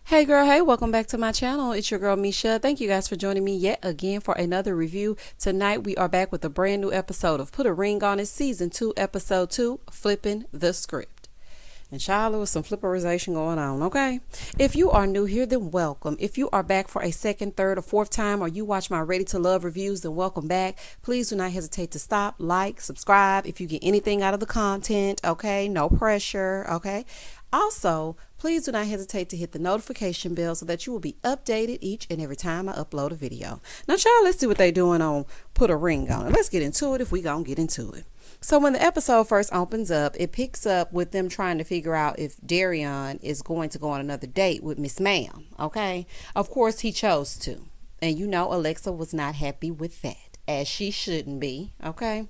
Hey girl, hey, welcome back to my channel. It's your girl Misha. Thank you guys for joining me yet again for another review. Tonight we are back with a brand new episode of Put a Ring on It, Season 2, Episode 2, Flipping the Script. And child, there was some flipperization going on, okay? If you are new here, then welcome. If you are back for a second, third, or fourth time, or you watch my Ready to Love reviews, then welcome back. Please do not hesitate to stop, like, subscribe if you get anything out of the content, okay? No pressure, okay? Also, please do not hesitate to hit the notification bell so that you will be updated each and every time I upload a video. Now, child, let's see what they doing on Put a Ring on It. Let's get into it if we gonna get into it. So when the episode first opens up, it picks up with them trying to figure out if Darian is going to go on another date with Miss Ma'am, okay? Of course, he chose to. And you know Alexia was not happy with that, as she shouldn't be, okay?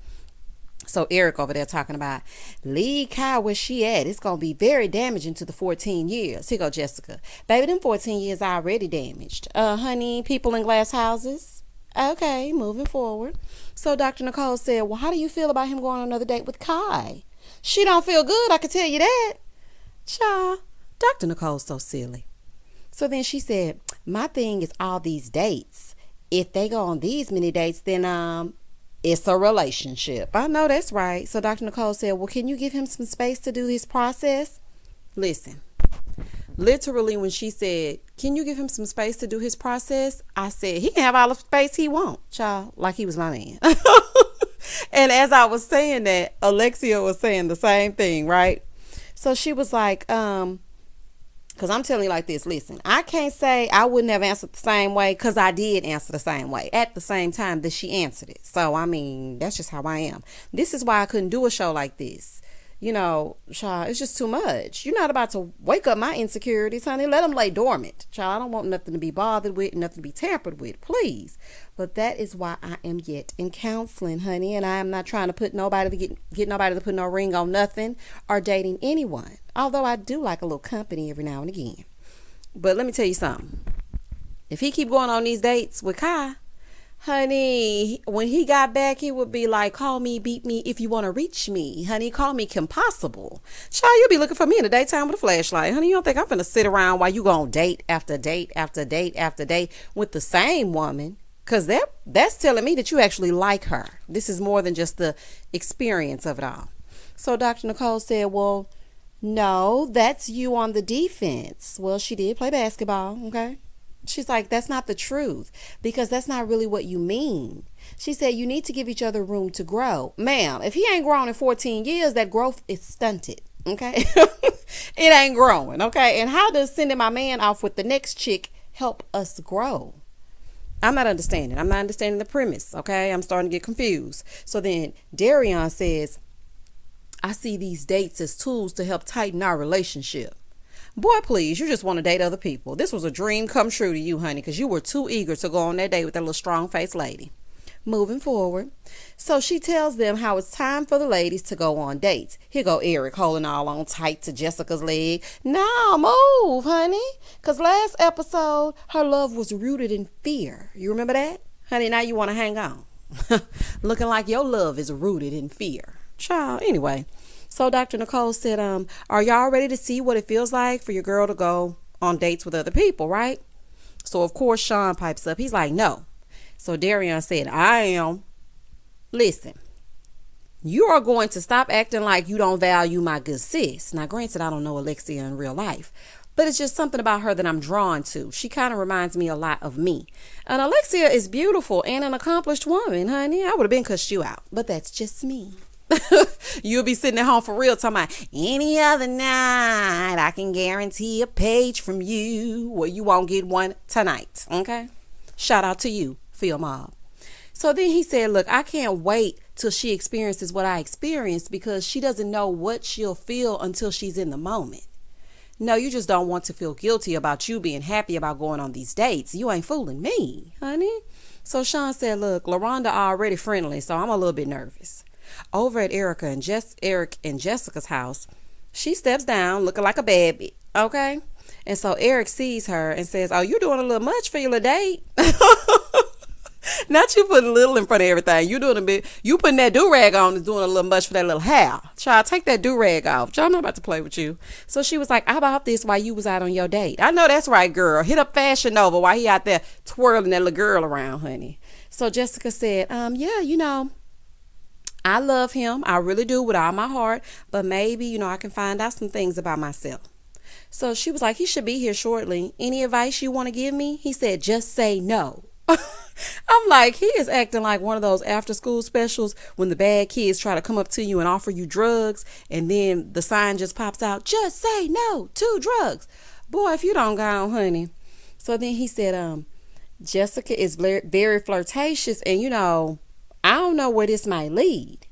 So Eric over there talking about, leave Kai where she at. It's going to be very damaging to the 14 years. Here go Jessica. Baby, them 14 years already damaged. Honey, people in glass houses. Okay, moving forward. So Dr. Nicole said, well, how do you feel about him going on another date with Kai? She don't feel good, I can tell you that. Child, Dr. Nicole's so silly. So then she said, my thing is all these dates. If they go on these many dates, then it's a relationship. I know that's right. So Dr. Nicole said, well, can you give him some space to do his process? Listen, literally when she said, can you give him some space to do his process? I said, he can have all the space he wants, child, like he was my man. And as I was saying that, Alexia was saying the same thing, right? So she was like, because I'm telling you like this, listen, I can't say I wouldn't have answered the same way because I did answer the same way at the same time that she answered it. So, I mean, that's just how I am. This is why I couldn't do a show like this. You know, child, it's just too much. You're not about to wake up my insecurities, honey. Let them lay dormant. Child, I don't want nothing to be bothered with, nothing to be tampered with, please. But that is why I am yet in counseling, honey. And I am not trying to put nobody to get nobody to put no ring on nothing or dating anyone. Although I do like a little company every now and again. But let me tell you something. If he keep going on these dates with Kai, honey, when he got back, he would be like, call me, beat me if you want to reach me. Honey, call me Kim Possible. Child, you'll be looking for me in the daytime with a flashlight. Honey, you don't think I'm finna sit around while you go on date after date after date after date with the same woman? Because that's telling me that you actually like her. This is more than just the experience of it all. So Dr. Nicole said, well, no, that's you on the defense. Well, she did play basketball, okay? She's like, that's not the truth because that's not really what you mean. She said, you need to give each other room to grow. Ma'am, if he ain't grown in 14 years, that growth is stunted, okay? It ain't growing, okay? And how does sending my man off with the next chick help us grow? I'm not understanding. I'm not understanding the premise, okay? I'm starting to get confused. So then Darian says, I see these dates as tools to help tighten our relationship. Boy, please, you just want to date other people. This was a dream come true to you, honey, because you were too eager to go on that date with that little strong-faced lady. Moving forward. So she tells them how it's time for the ladies to go on dates. Here go Eric holding all on tight to Jessica's leg. Now move, honey. Because last episode, her love was rooted in fear. You remember that? Honey, now you want to hang on. Looking like your love is rooted in fear. Child, anyway. So Dr. Nicole said, are y'all ready to see what it feels like for your girl to go on dates with other people, right? So, of course, Shon pipes up. He's like, no. So Darian said, I am. Listen, you are going to stop acting like you don't value my good sis. Now, granted, I don't know Alexia in real life, but it's just something about her that I'm drawn to. She kind of reminds me a lot of me. And Alexia is beautiful and an accomplished woman, honey. I would have been cussed you out, but that's just me. You'll be sitting at home for real talking about any other night I can guarantee a page from you. Well, you won't get one tonight, okay? Shout out to you, Phil Mob. So then he said, look, I can't wait till she experiences what I experienced because she doesn't know what she'll feel until she's in the moment. No, you just don't want to feel guilty about you being happy about going on these dates. You ain't fooling me, honey. So Shon said, look, Laronda already friendly, so I'm a little bit nervous. Over at Eric and Jessica's house, she steps down looking like a baby, okay? And so Eric sees her and says, oh, you're doing a little much for your little date. Not you putting little in front of everything. You doing a bit. You putting that do rag on is doing a little much for that little hair. Child, take that do rag off. Child, I'm not about to play with you. So she was like, "I bought this while you was out on your date." I know that's right, girl. Hit up Fashion Nova while he out there twirling that little girl around, honey. So Jessica said, yeah, I love him. I really do with all my heart. But maybe, I can find out some things about myself. So she was like, he should be here shortly. Any advice you want to give me? He said, just say no. I'm like, he is acting like one of those after school specials when the bad kids try to come up to you and offer you drugs, and then the sign just pops out, just say no to drugs. Boy, if you don't go on, honey. So then he said, Jessica is very flirtatious, and I don't know where this might lead.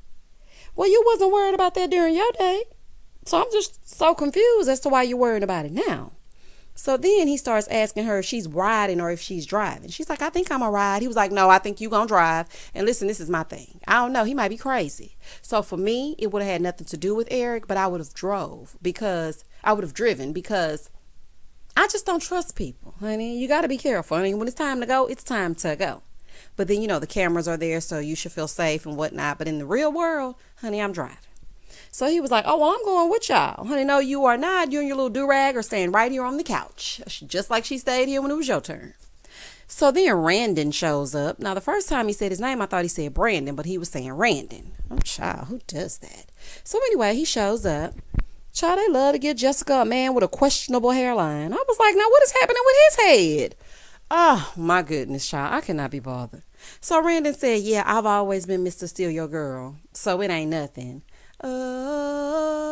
Well, you wasn't worried about that during your date. So I'm just so confused as to why you're worried about it now. So then he starts asking her if she's riding or if she's driving. She's like, I think I'm a ride. He was like, no, I think you gonna drive. And listen, this is my thing. I don't know. He might be crazy. So for me, it would have had nothing to do with Eric, but I would have driven because I just don't trust people, honey. You got to be careful. I mean, when it's time to go, it's time to go. But then, the cameras are there, so you should feel safe and whatnot. But in the real world, honey, I'm driving. So he was like, oh, well, I'm going with y'all. Honey, no, you are not. You and your little do-rag are staying right here on the couch, just like she stayed here when it was your turn. So then Randon shows up. Now, the first time he said his name, I thought he said Brandon, but he was saying Randon. Oh, child, who does that? So anyway, he shows up. Child, they love to get Jessica a man with a questionable hairline. I was like, now what is happening with his head? Oh, my goodness, child. I cannot be bothered. So Randon said, yeah, I've always been Mr. Steal Your Girl, so it ain't nothing. Oh,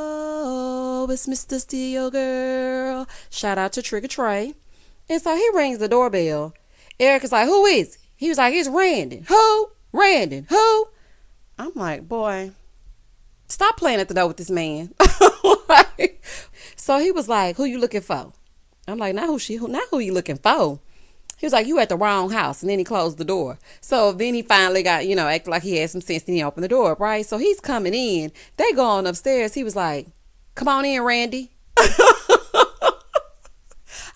it's Mr. Steal Your Girl. Shout out to Trigger Trey. And so he rings the doorbell. Eric is like, who is it? He was like, it's Randon. Who? Randon. Who? I'm like, boy, stop playing at the door with this man. So he was like, who you looking for? I'm like, not who you looking for. He was like, you at the wrong house. And then he closed the door. So then he finally got, acted like he had some sense. And he opened the door up, right? So he's coming in. They go on upstairs. He was like, come on in, Randy.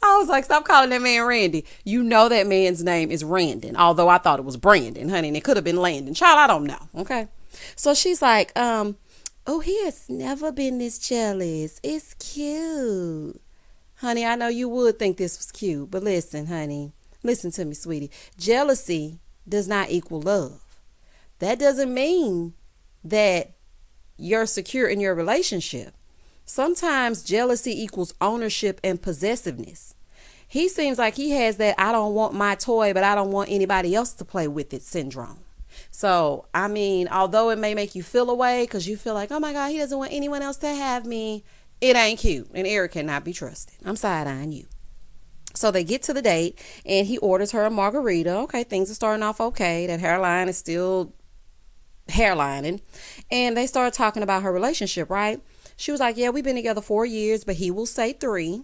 I was like, stop calling that man Randy. You know that man's name is Randon. Although I thought it was Brandon, honey. And it could have been Landon. Child, I don't know. Okay. So she's like, oh, he has never been this jealous. It's cute. Honey, I know you would think this was cute. But listen, honey. Listen to me, sweetie. Jealousy does not equal love. That doesn't mean that you're secure in your relationship. Sometimes jealousy equals ownership and possessiveness. He seems like he has that I don't want my toy, but I don't want anybody else to play with it syndrome. So, I mean, although it may make you feel away because you feel like, oh my God, he doesn't want anyone else to have me, it ain't cute. And Eric cannot be trusted. I'm side-eyeing you. So they get to the date and he orders her a margarita. Okay, things are starting off okay. That hairline is still hairlining. And they start talking about her relationship, right? She was like, yeah, we've been together 4 years, but he will say 3.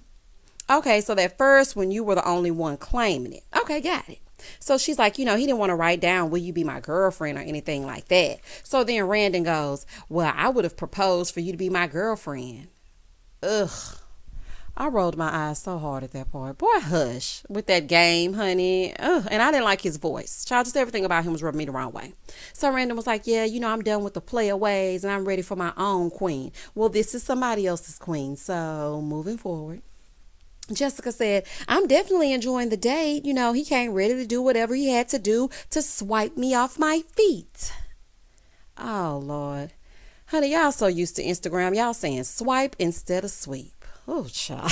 Okay, so that first when you were the only one claiming it. Okay, got it. So she's like, he didn't want to write down, will you be my girlfriend or anything like that. So then Randon goes, well, I would have proposed for you to be my girlfriend. Ugh. I rolled my eyes so hard at that part. Boy, hush with that game, honey. Ugh. And I didn't like his voice. Child, just everything about him was rubbing me the wrong way. So Random was like, yeah, I'm done with the player ways and I'm ready for my own queen. Well, this is somebody else's queen. So moving forward. Jessica said, I'm definitely enjoying the date. He came ready to do whatever he had to do to swipe me off my feet. Oh, Lord. Honey, y'all so used to Instagram. Y'all saying swipe instead of sweep. Oh, child.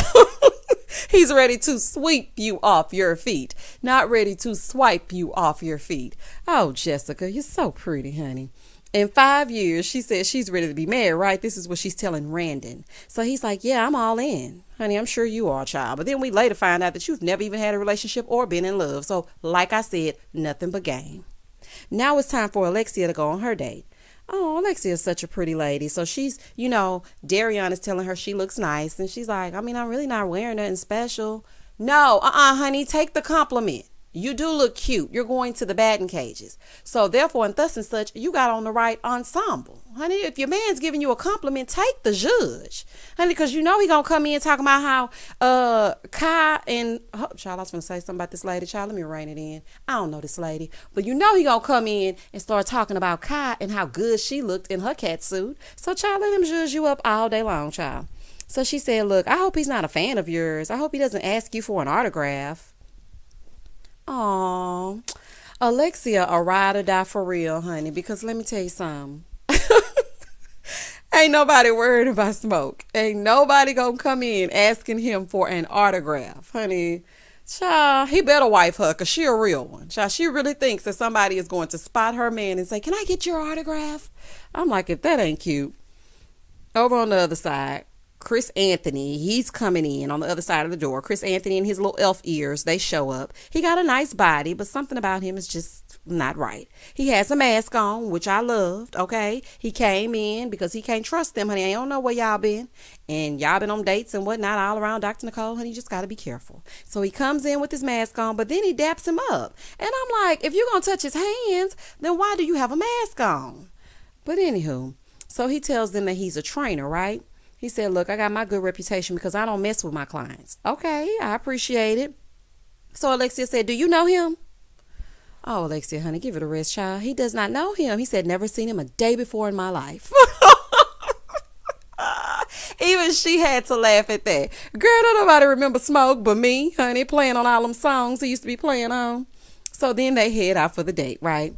He's ready to sweep you off your feet, not ready to swipe you off your feet. Oh, Jessica, you're so pretty, honey. In 5 years, she said she's ready to be married, right? This is what she's telling Randon. So he's like, yeah, I'm all in. Honey, I'm sure you are, child. But then we later find out that you've never even had a relationship or been in love. So like I said, nothing but game. Now it's time for Alexia to go on her date. Oh, Alexia is such a pretty lady. So she's, Darian is telling her she looks nice. And she's like, I'm really not wearing nothing special. No, honey, take the compliment. You do look cute. You're going to the batting cages. So therefore, and thus and such, you got on the right ensemble. Honey, if your man's giving you a compliment, take the judge. Honey, because you know he gonna come in talking about how Kai and child, I was gonna say something about this lady. Child, let me rein it in. I don't know this lady. But you know he gonna come in and start talking about Kai and how good she looked in her cat suit. So child, let him judge you up all day long, child. So she said, look, I hope he's not a fan of yours. I hope he doesn't ask you for an autograph. Oh, Alexia, a ride or die for real, honey, because let me tell you something. Ain't nobody worried about Smoke. Ain't nobody gonna come in asking him for an autograph, honey. Child, he better wife her because she a real one. Child, she really thinks that somebody is going to spot her man and say, can I get your autograph? I'm like, if that ain't cute. Over on the other side, Chris Anthony, he's coming in on the other side of the door. Chris Anthony and his little elf ears, they show up. He got a nice body, but something about him is just not right. He has a mask on, which I loved, okay? He came in because he can't trust them, honey. I don't know where y'all been. And y'all been on dates and whatnot all around Dr. Nicole, honey. You just got to be careful. So he comes in with his mask on, but then he daps him up. And I'm like, if you're going to touch his hands, then why do you have a mask on? But anywho, so he tells them that he's a trainer, right? He said, look, I got my good reputation because I don't mess with my clients. Okay, I appreciate it. So Alexia said, do you know him? Oh, Alexia, honey, give it a rest, child. He does not know him. He said, never seen him a day before in my life. Even she had to laugh at that. Girl, don't nobody remember Smoke but me, honey, playing on all them songs he used to be playing on. So then they head out for the date, right?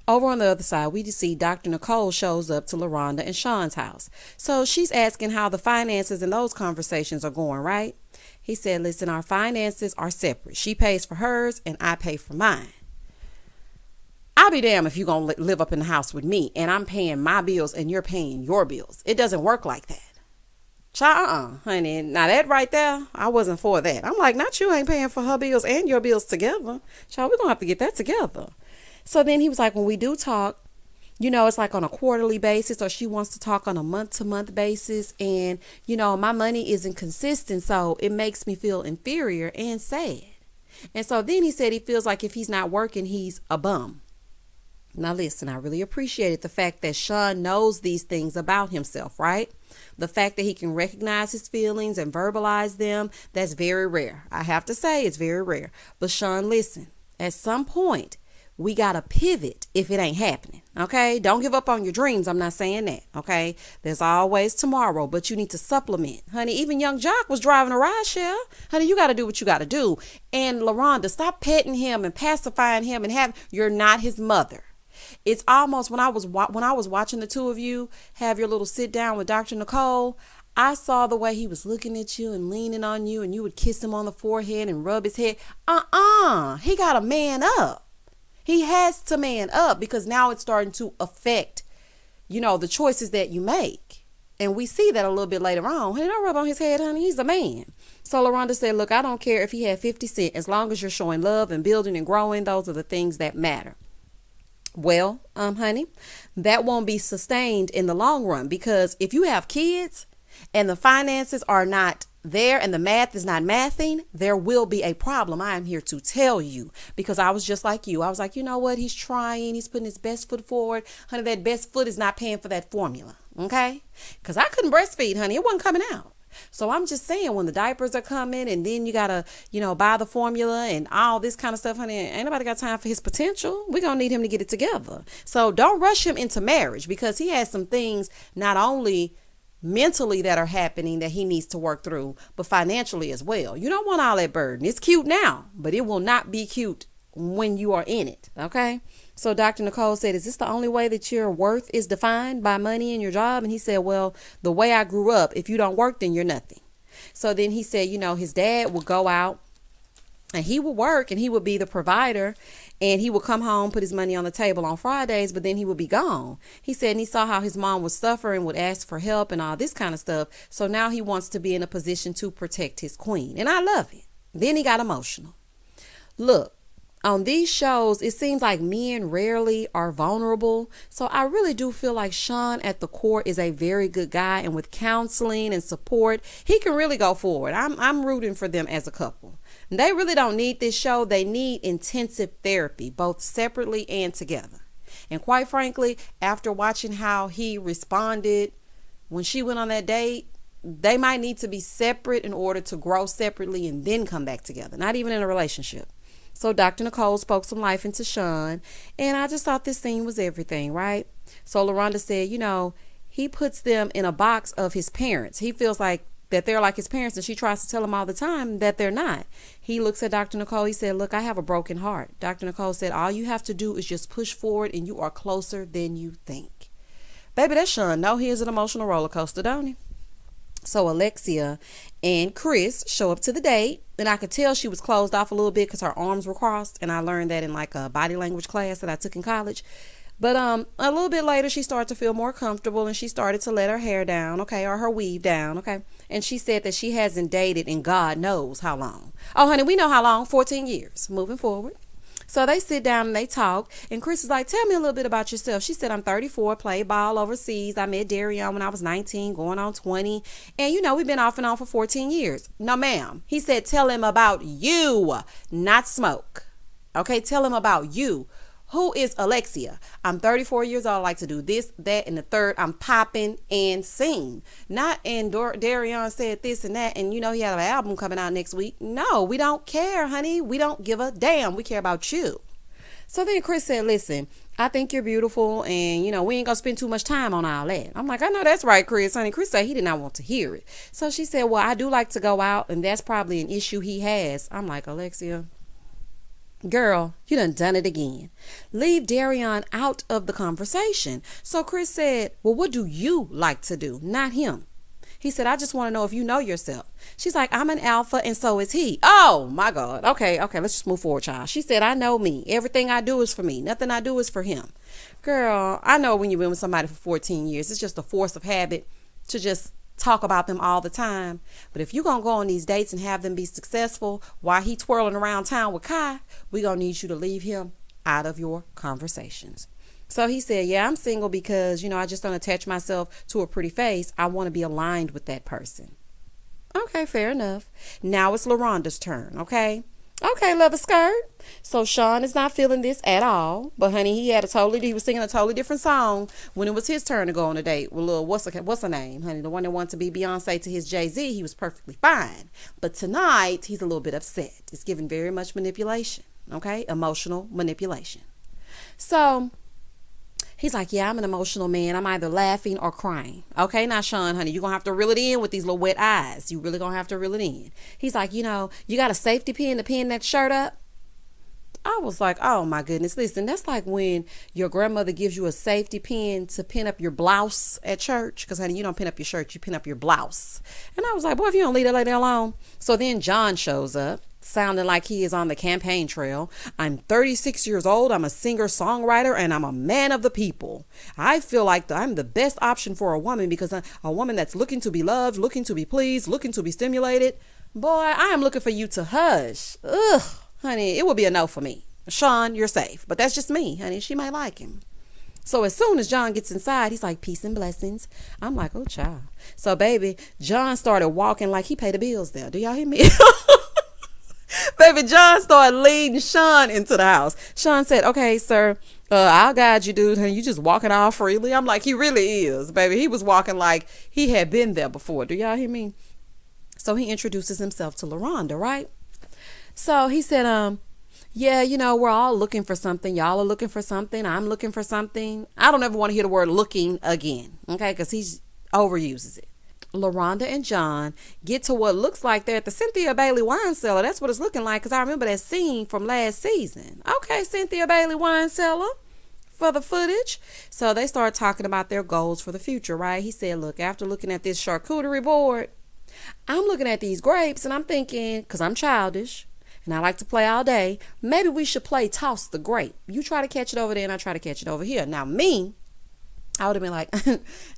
Over on the other side, we just see Dr. Nicole shows up to Laronda and Shon's house. So she's asking how the finances and those conversations are going, right? He said, listen, our finances are separate. She pays for hers and I pay for mine. I'll be damned if you're going to live up in the house with me and I'm paying my bills and you're paying your bills. It doesn't work like that. Child, honey. Now that right there, I wasn't for that. I'm like, not you ain't paying for her bills and your bills together. Child, we're going to have to get that together. So then he was like, when we do talk, you know, it's like on a quarterly basis or she wants to talk on a month-to-month basis. And, you know, my money isn't consistent. So it makes me feel inferior and sad. And so then he said he feels like if he's not working, he's a bum. Now, listen, I really appreciated the fact that Shon knows these things about himself, right? The fact that he can recognize his feelings and verbalize them, that's very rare. I have to say it's very rare. But Shon, listen, at some point, we got to pivot if it ain't happening. Okay. Don't give up on your dreams. I'm not saying that. Okay. There's always tomorrow, but you need to supplement. Honey, even young Jock was driving a ride share. Honey, you got to do what you got to do. And LaRonda, stop petting him and pacifying him and you're not his mother. It's almost when I was watching the two of you have your little sit down with Dr. Nicole, I saw the way he was looking at you and leaning on you and you would kiss him on the forehead and rub his head. He got to man up. He has to man up because now it's starting to affect, you know, the choices that you make. And we see that a little bit later on. Hey, don't rub on his head, honey. He's a man. So LaRonda said, look, I don't care if he had 50 cents. As long as you're showing love and building and growing, those are the things that matter. Well, honey, that won't be sustained in the long run because if you have kids and the finances are not there and the math is not mathing, there will be a problem. I am here to tell you because I was just like you. I was like, you know what? He's trying. He's putting his best foot forward. Honey, that best foot is not paying for that formula. Okay? Because I couldn't breastfeed, honey. It wasn't coming out. So I'm just saying when the diapers are coming and then you got to, you know, buy the formula and all this kind of stuff, honey, ain't nobody got time for his potential. We're going to need him to get it together. So don't rush him into marriage because he has some things not only mentally that are happening that he needs to work through, but financially as well. You don't want all that burden. It's cute now, but it will not be cute when you are in it. Okay. So Dr. Nicole said, is this the only way that your worth is defined by money and your job? And he said, well, the way I grew up, if you don't work, then you're nothing. So then he said, you know, his dad would go out and he would work and he would be the provider and he would come home, put his money on the table on Fridays, but then he would be gone. He said, and he saw how his mom would suffer and would ask for help and all this kind of stuff. So now he wants to be in a position to protect his queen. And I love it. Then he got emotional. Look, On these shows, it seems like men rarely are vulnerable. So I really do feel like Shon at the core is a very good guy. And with counseling and support, he can really go forward. I'm rooting for them as a couple. They really don't need this show. They need intensive therapy, both separately and together. And quite frankly, after watching how he responded when she went on that date, they might need to be separate in order to grow separately and then come back together. Not even in a relationship. So Dr. Nicole spoke some life into Shon, and I just thought this scene was everything, right? So LaRonda said, he puts them in a box of his parents. He feels like that they're like his parents, and she tries to tell him all the time that they're not. He looks at Dr. Nicole. He said, look, I have a broken heart. Dr. Nicole said, all you have to do is just push forward, and you are closer than you think. Baby, that Shon know he is an emotional roller coaster, don't he? So Alexia and Chris show up to the date, and I could tell she was closed off a little bit because her arms were crossed, and I learned that in like a body language class that I took in college. But a little bit later, she started to feel more comfortable, and she started to let her hair down, okay, or her weave down, okay. And she said that she hasn't dated in God knows how long. Oh, honey, we know how long, 14 years. Moving forward. So they sit down and they talk, and Chris is like, tell me a little bit about yourself. She said, I'm 34, played ball overseas. I met Darian when I was 19, going on 20. And, we've been off and on for 14 years. No, ma'am. He said, tell him about you, not Smoke. Okay, tell him about you. Who is Alexia? I'm 34 years old. I like to do this, that, and the third. I'm popping and sing. Not and Darian said this and that, and he had an album coming out next week. No, we don't care, honey. We don't give a damn. We care about you. So then Chris said, listen, I think you're beautiful, and, we ain't going to spend too much time on all that. I'm like, I know that's right, Chris, honey. Chris said he did not want to hear it. So she said, well, I do like to go out, and that's probably an issue he has. I'm like, Alexia, girl, you done it again. Leave Darian out of the conversation. So Chris said, well, what do you like to do? Not him. He said, I just want to know if you know yourself. She's like, I'm an alpha and so is he. Oh, my God. Okay, let's just move forward, child. She said, I know me. Everything I do is for me. Nothing I do is for him. Girl, I know when you've been with somebody for 14 years, it's just a force of habit to just talk about them all the time. But if you're going to go on these dates and have them be successful while he twirling around town with Kai, we're going to need you to leave him out of your conversations. So he said, yeah, I'm single because, I just don't attach myself to a pretty face. I want to be aligned with that person. Okay, fair enough. Now it's LaRonda's turn, okay? Okay, love a skirt. So Shon is not feeling this at all. But honey, he was singing a totally different song when it was his turn to go on a date with little, what's her name, honey? The one that wanted to be Beyonce to his Jay-Z. He was perfectly fine. But tonight, he's a little bit upset. It's giving very much manipulation, okay? Emotional manipulation. So he's like, yeah, I'm an emotional man. I'm either laughing or crying. Okay, now, Shon, honey, you're going to have to reel it in with these little wet eyes. You really going to have to reel it in. He's like, you got a safety pin to pin that shirt up? I was like, oh, my goodness. Listen, that's like when your grandmother gives you a safety pin to pin up your blouse at church. Because, honey, you don't pin up your shirt. You pin up your blouse. And I was like, boy, if you don't leave that lady alone. So then John shows up, sounding like he is on the campaign trail. I'm 36 years old. I'm a singer-songwriter, and I'm a man of the people. I feel like I'm the best option for a woman because a woman that's looking to be loved, looking to be pleased, looking to be stimulated. Boy, I am looking for you to hush. Ugh, honey, it would be a no for me. Shon, you're safe. But that's just me, honey. She might like him. So as soon as John gets inside, he's like, peace and blessings. I'm like, oh, child. So, baby, John started walking like he paid the bills there. Do y'all hear me? Baby, John started leading Shon into the house. Shon said, okay, sir, I'll guide you, dude. And you just walking all freely. I'm like, he really is, baby. He was walking like he had been there before. Do y'all hear me? So he introduces himself to LaRonda, right? So he said, yeah, we're all looking for something. Y'all are looking for something. I'm looking for something. I don't ever want to hear the word looking again, okay? Because he overuses it. LaRonda and John get to what looks like they're at the Cynthia Bailey wine cellar. That's what it's looking like because I remember that scene from last season. Okay, Cynthia Bailey wine cellar for the footage. So they start talking about their goals for the future, right? He said, look, after looking at this charcuterie board, I'm looking at these grapes and I'm thinking, because I'm childish and I like to play all day, maybe we should play toss the grape. You try to catch it over there and I try to catch it over here. Now me, I would have been like,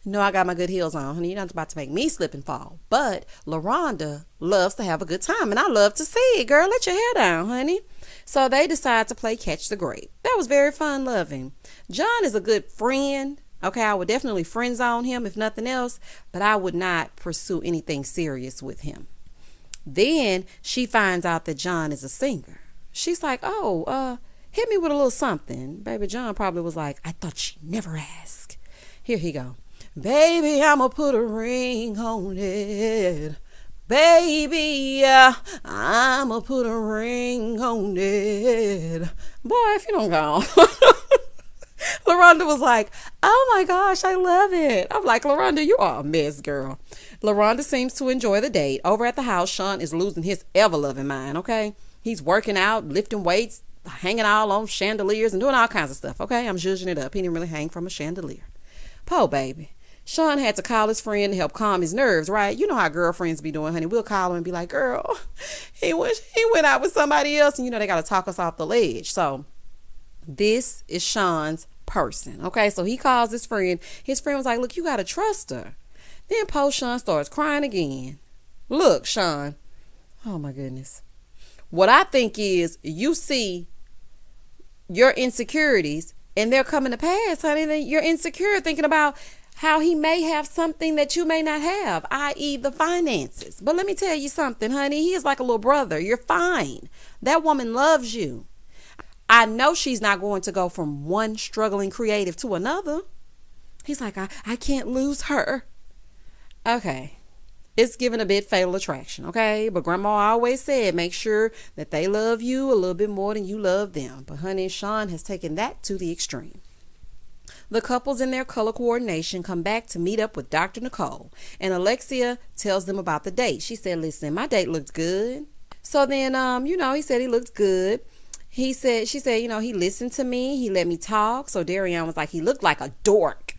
no, I got my good heels on, honey. You're not about to make me slip and fall. But LaRonda loves to have a good time, and I love to see it, girl. Let your hair down, honey. So they decide to play catch the grape. That was very fun loving. John is a good friend. Okay, I would definitely friend zone him if nothing else, but I would not pursue anything serious with him. Then she finds out that John is a singer. She's like, oh, hit me with a little something. Baby John probably was like, I thought she'd never ask. Here he go. Baby, I'ma put a ring on it. Baby, I'ma put a ring on it. Boy, if you don't go. LaRonda was like, oh my gosh, I love it. I'm like, LaRonda, you are a mess, girl. LaRonda seems to enjoy the date. Over at the house, Shon is losing his ever-loving mind, okay? He's working out, lifting weights, hanging out on chandeliers and doing all kinds of stuff, okay? I'm zhuzhing it up. He didn't really hang from a chandelier. Po baby. Shon had to call his friend to help calm his nerves, right? You know how girlfriends be doing, honey. We'll call him and be like, girl, he went out with somebody else, and you know they got to talk us off the ledge. So this is Shon's person, okay? So he calls his friend. His friend was like, look, you got to trust her. Then Shon starts crying again. Look, Shon. Oh, my goodness. What I think is you see your insecurities and they're coming to pass, honey. Then you're insecure thinking about how he may have something that you may not have, i.e. the finances. But let me tell you something, honey. He is like a little brother. You're fine. That woman loves you. I know she's not going to go from one struggling creative to another. He's like, I can't lose her. Okay. It's giving a bit fatal attraction, okay? But grandma always said, make sure that they love you a little bit more than you love them. But honey, Shon has taken that to the extreme. The couples in their color coordination come back to meet up with Dr. Nicole, and Alexia tells them about the date. She said, listen, my date looked good. So then, he said he looked good. She said, he listened to me. He let me talk. So Darian was like, he looked like a dork.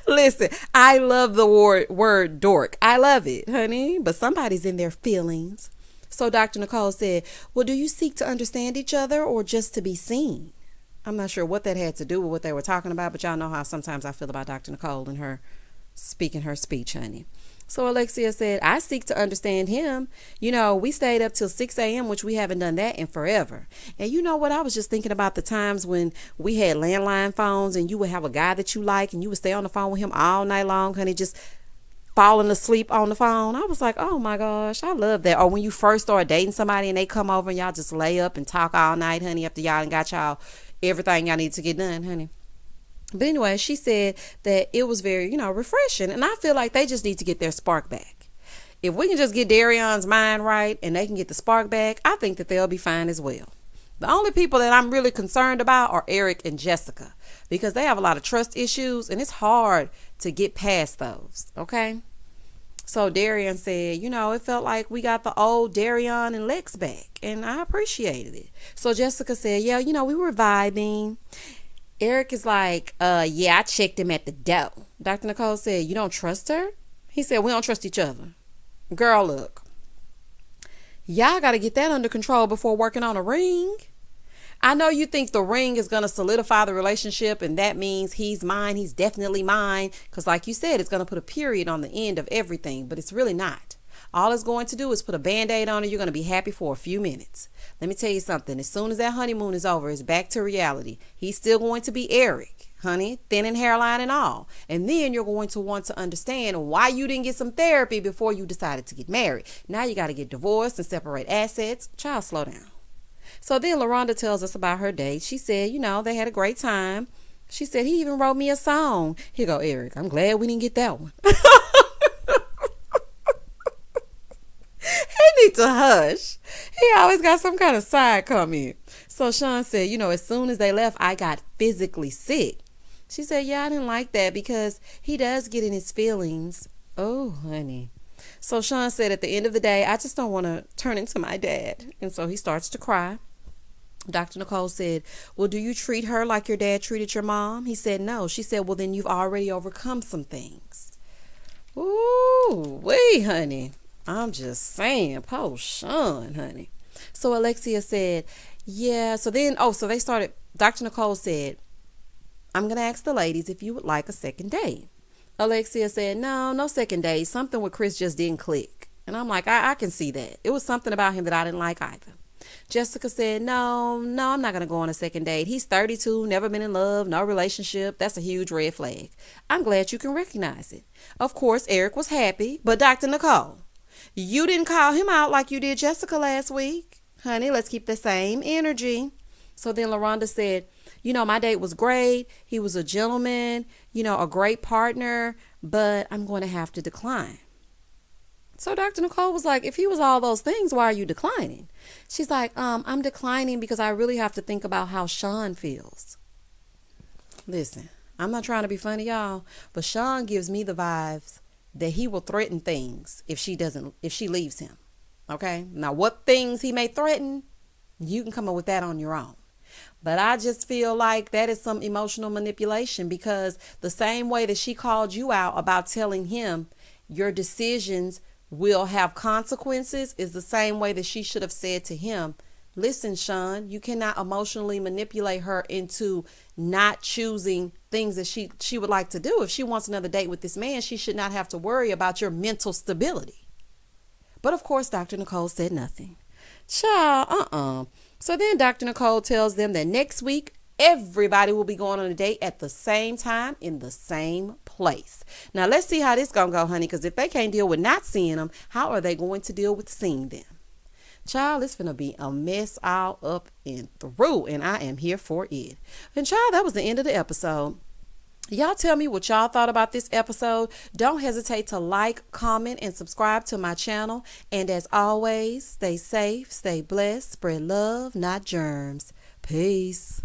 Listen, I love the word dork. I love it, honey. But somebody's in their feelings. So Dr. Nicole said, well, do you seek to understand each other or just to be seen? I'm not sure what that had to do with what they were talking about, but y'all know how sometimes I feel about Dr. Nicole and her speaking her speech, honey. So Alexia said, I seek to understand him. We stayed up till 6 a.m., which we haven't done that in forever. And you know what? I was just thinking about the times when we had landline phones and you would have a guy that you like and you would stay on the phone with him all night long, honey, just falling asleep on the phone. I was like, oh my gosh, I love that. Or when you first start dating somebody and they come over and y'all just lay up and talk all night, honey, after y'all and got y'all everything y'all need to get done, honey. But anyway, she said that it was very, refreshing. And I feel like they just need to get their spark back. If we can just get Darian's mind right and they can get the spark back, I think that they'll be fine as well. The only people that I'm really concerned about are Eric and Jessica because they have a lot of trust issues and it's hard to get past those. Okay. So Darian said, it felt like we got the old Darian and Lex back and I appreciated it. So Jessica said, yeah, we were vibing. Eric is like, yeah, I checked him at the door. Dr. Nicole said, you don't trust her? He said, we don't trust each other. Girl, look. Y'all got to get that under control before working on a ring. I know you think the ring is going to solidify the relationship and that means he's mine, he's definitely mine. Because like you said, it's going to put a period on the end of everything, but it's really not. All it's going to do is put a Band-Aid on it. You're going to be happy for a few minutes. Let me tell you something. As soon as that honeymoon is over, it's back to reality. He's still going to be Eric, honey, thin and hairline and all. And then you're going to want to understand why you didn't get some therapy before you decided to get married. Now you got to get divorced and separate assets. Child, slow down. So then LaRonda tells us about her date. She said, they had a great time. She said, he even wrote me a song. Here go, Eric. I'm glad we didn't get that one. He needs to hush. He always got some kind of side comment. So Shon said, as soon as they left, I got physically sick. She said, yeah, I didn't like that because he does get in his feelings. Oh, honey. So Shon said, at the end of the day, I just don't want to turn into my dad. And so he starts to cry. Dr. Nicole said, well, do you treat her like your dad treated your mom? He said, no. She said, well, then you've already overcome some things. Ooh, wait, honey. I'm just saying, poor Shon, honey. So Alexia said, yeah. So then, so they started, Dr. Nicole said, I'm going to ask the ladies if you would like a second date. Alexia said, no second date. Something with Chris just didn't click. And I'm like, I can see that. It was something about him that I didn't like either. Jessica said, no, I'm not going to go on a second date. He's 32, never been in love, no relationship. That's a huge red flag. I'm glad you can recognize it. Of course, Eric was happy, but Dr. Nicole, you didn't call him out like you did Jessica last week. Honey, let's keep the same energy. So then LaRonda said, my date was great. He was a gentleman, a great partner, but I'm going to have to decline. So Dr. Nicole was like, if he was all those things, why are you declining? She's like, I'm declining because I really have to think about how Shon feels. Listen, I'm not trying to be funny, y'all, but Shon gives me the vibes that he will threaten things if she leaves him. Okay? Now, what things he may threaten, you can come up with that on your own. But I just feel like that is some emotional manipulation, because the same way that she called you out about telling him your decisions will have consequences is the same way that she should have said to him, listen, Shon, you cannot emotionally manipulate her into not choosing things that she would like to do. If she wants another date with this man, she should not have to worry about your mental stability. But of course, Dr. Nicole said nothing. Child, So then Dr. Nicole tells them that next week, everybody will be going on a date at the same time in the same place. Now, let's see how this going to go, honey, because if they can't deal with not seeing them, how are they going to deal with seeing them? Child, it's going to be a mess all up and through, and I am here for it. And child, that was the end of the episode. Y'all tell me what y'all thought about this episode. Don't hesitate to like, comment, and subscribe to my channel. And as always, stay safe, stay blessed, spread love, not germs. Peace.